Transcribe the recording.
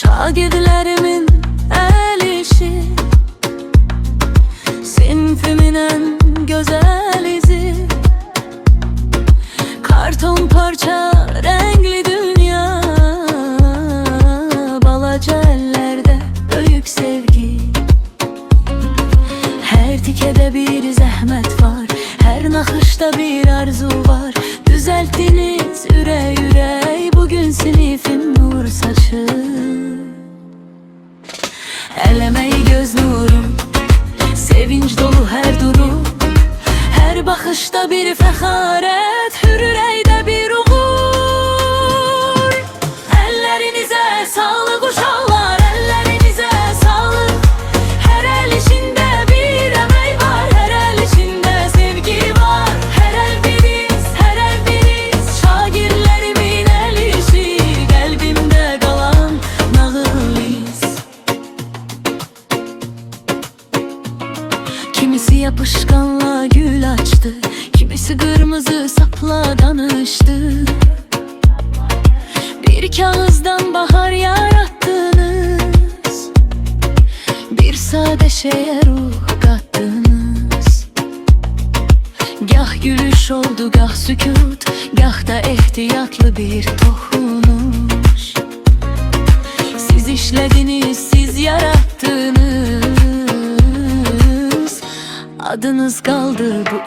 Şagirdlerimin el işi, sinfimin en güzel izi. Karton parça renkli dünya, balaca ellerde büyük sevgi. Her tikede bir zahmet var, her nakışta bir arzu var. Düzelttiniz yüreği yüreği, bugün sinifim nur saçı. El emeği göz nurum, sevinç dolu her durum. Her bakışta bir feharet, hür yüreğde bir uğur. Ellerinize sağlık uşaklar, ellerinize sağlık. Her el içinde bir emeği var, her el içinde sevgi var. Her el biriz, her el biriz, şagirdlerimin el işi. Kalbimde kalan nağıl iz. Kimisi yapışkanla gül açtı, kimisi kırmızı sapla danıştı. Bir kağızdan bahar yarattınız, bir sade şeye ruh kattınız. Gah gülüş oldu, gah sükut, gah da ihtiyatlı bir dokunuş. Siz işlediniz, siz yarattınız, adınız kaldı bu